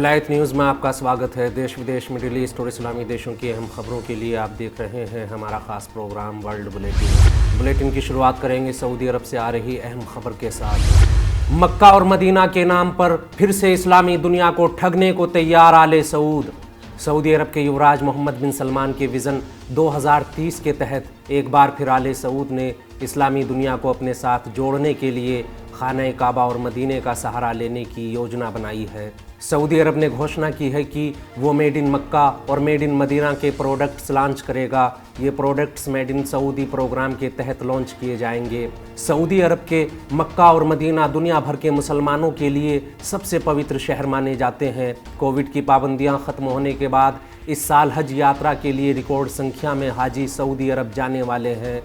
विलायत न्यूज़ में आपका स्वागत है। देश विदेश, मिडिल ईस्ट और इस्लामी देशों की अहम खबरों के लिए आप देख रहे हैं हमारा ख़ास प्रोग्राम वर्ल्ड बुलेटिन। बुलेटिन की शुरुआत करेंगे सऊदी अरब से आ रही अहम खबर के साथ। मक्का और मदीना के नाम पर फिर से इस्लामी दुनिया को ठगने को तैयार आले सऊद। सऊदी अरब के युवराज मोहम्मद बिन सलमान के विज़न 2030 के तहत एक बार फिर आले सऊद ने इस्लामी दुनिया को अपने साथ जोड़ने के लिए खाना काबा और मदीने का सहारा लेने की योजना बनाई है। सऊदी अरब ने घोषणा की है कि वो मेड इन मक्का और मेड इन मदीना के प्रोडक्ट्स लॉन्च करेगा। ये products made in Saudi programme के तहत लॉन्च किए जाएंगे। सऊदी अरब के मक्का और मदीना दुनिया भर के मुसलमानों के लिए सबसे पवित्र शहर माने जाते हैं। कोविड की पाबंदियां ख़त्म होने के बाद इस साल हज यात्रा के लिए रिकॉर्ड संख्या में हाजी सऊदी अरब जाने वाले हैं।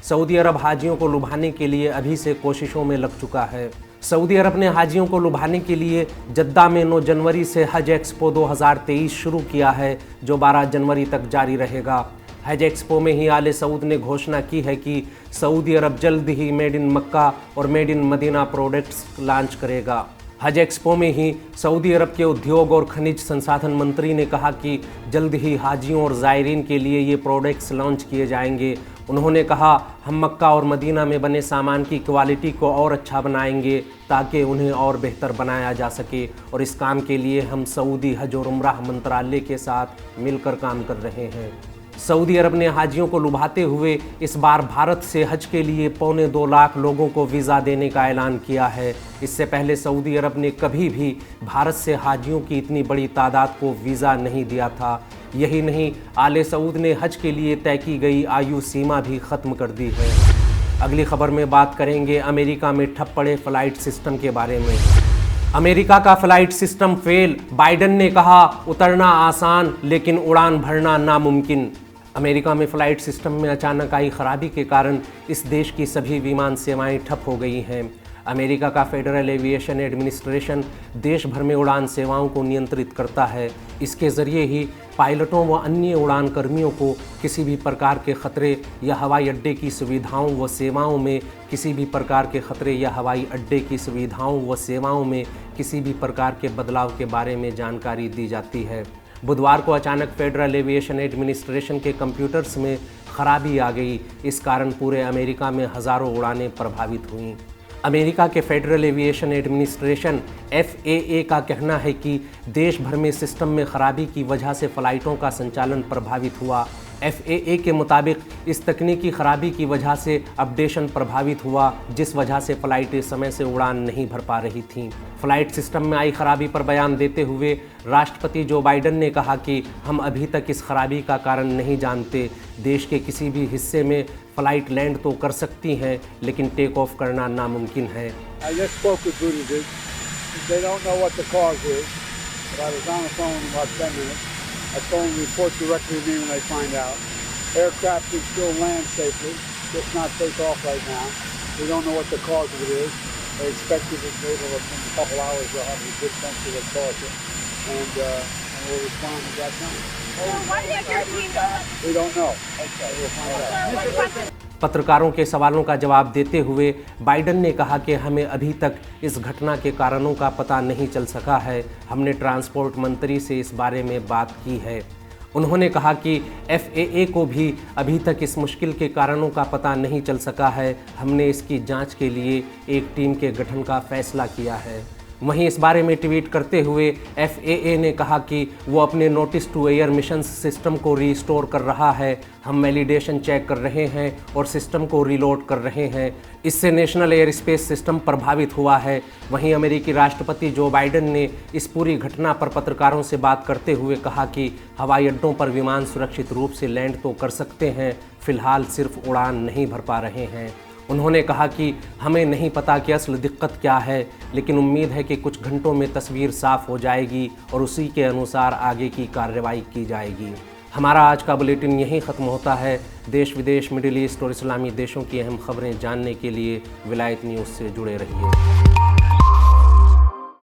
सऊदी अरब हाजियों को लुभाने के लिए अभी से कोशिशों में लग चुका है। सऊदी अरब ने हाजियों को लुभाने के लिए जद्दा में 9 जनवरी से हज एक्सपो 2023 शुरू किया है, जो 12 जनवरी तक जारी रहेगा। हज एक्सपो में ही आले सऊद ने घोषणा की है कि सऊदी अरब जल्द ही मेड इन मक्का और made in Medina products launch करेगा। हज एक्सपो में ही सऊदी अरब के उद्योग और खनिज संसाधन मंत्री ने कहा कि जल्द ही हाजियों और ज़ायरीन के लिए ये प्रोडक्ट्स लॉन्च किए जाएंगे। उन्होंने कहा, हम मक्का और मदीना में बने सामान की क्वालिटी को और अच्छा बनाएंगे ताकि उन्हें और बेहतर बनाया जा सके, और इस काम के लिए हम सऊदी हज और उम्राह मंत्रालय के साथ मिलकर काम कर रहे हैं। सऊदी अरब ने हाजियों को लुभाते हुए इस बार भारत से हज के लिए 2.25 लाख लोगों को वीज़ा देने का ऐलान किया है। इससे पहले सऊदी अरब ने कभी भी भारत से हाजियों की इतनी बड़ी तादाद को वीज़ा नहीं दिया था। यही नहीं, आले सऊद ने हज के लिए तय की गई आयु सीमा भी ख़त्म कर दी है। अगली खबर में बात करेंगे अमेरिका में ठप पड़े फ़्लाइट सिस्टम के बारे में। अमेरिका का फ़्लाइट सिस्टम फेल, बाइडन ने कहा उतरना आसान लेकिन उड़ान भरना नामुमकिन। अमेरिका में फ़्लाइट सिस्टम में अचानक आई खराबी के कारण इस देश की सभी विमान सेवाएं ठप हो गई हैं। अमेरिका का फेडरल एविएशन एडमिनिस्ट्रेशन देश भर में उड़ान सेवाओं को नियंत्रित करता है। इसके ज़रिए ही पायलटों व अन्य उड़ान कर्मियों को किसी भी प्रकार के ख़तरे या हवाई अड्डे की सुविधाओं व सेवाओं में किसी भी प्रकार के ख़तरे या हवाई अड्डे की सुविधाओं व सेवाओं में किसी भी प्रकार के बदलाव के बारे में जानकारी दी जाती है। बुधवार को अचानक फेडरल एविएशन एडमिनिस्ट्रेशन के कंप्यूटर्स में खराबी आ गई। इस कारण पूरे अमेरिका में हज़ारों उड़ानें प्रभावित हुईं। अमेरिका के फेडरल एविएशन एडमिनिस्ट्रेशन FAA का कहना है कि देश भर में सिस्टम में खराबी की वजह से फ़्लाइटों का संचालन प्रभावित हुआ। FAA के मुताबिक इस तकनीकी खराबी की वजह से अपडेशन प्रभावित हुआ, जिस वजह से फ़्लाइटें समय से उड़ान नहीं भर पा रही थीं। फ़्लाइट सिस्टम में आई खराबी पर बयान देते हुए राष्ट्रपति जो बाइडन ने कहा कि हम अभी तक इस खराबी का कारण नहीं जानते। देश के किसी भी हिस्से में फ़्लाइट लैंड तो कर सकती हैं, लेकिन टेक ऑफ करना नामुमकिन है। I told them to report directly to me when they find out. Aircraft can still land safely, just not take off right now. We don't know what the cause of it is. They expect it to be able to, in a couple hours, they'll have a good sense of the cause, and we'll respond at that time. We don't know. Okay, we'll find out. पत्रकारों के सवालों का जवाब देते हुए Biden ने कहा कि हमें अभी तक इस घटना के कारणों का पता नहीं चल सका है। हमने ट्रांसपोर्ट मंत्री से इस बारे में बात की है। उन्होंने कहा कि FAA को भी अभी तक इस मुश्किल के कारणों का पता नहीं चल सका है। हमने इसकी जांच के लिए एक टीम के गठन का फैसला किया है। वहीं इस बारे में ट्वीट करते हुए FAA ने कहा कि वो अपने notice to air missions system को रीस्टोर कर रहा है। हम वैलिडेशन चेक कर रहे हैं और सिस्टम को रीलोड कर रहे हैं। इससे नेशनल एयर स्पेस सिस्टम प्रभावित हुआ है। वहीं अमेरिकी राष्ट्रपति जो बाइडन ने इस पूरी घटना पर पत्रकारों से बात करते हुए कहा कि हवाई अड्डों पर विमान सुरक्षित रूप से लैंड तो कर सकते हैं, फ़िलहाल सिर्फ उड़ान नहीं भर पा रहे हैं। उन्होंने कहा कि हमें नहीं पता कि असल दिक्कत क्या है, लेकिन उम्मीद है कि कुछ घंटों में तस्वीर साफ़ हो जाएगी और उसी के अनुसार आगे की कार्रवाई की जाएगी। हमारा आज का बुलेटिन यहीं ख़त्म होता है। देश विदेश, मिडिल ईस्ट और इस्लामी देशों की अहम खबरें जानने के लिए विलायत न्यूज़ से जुड़े रहिए।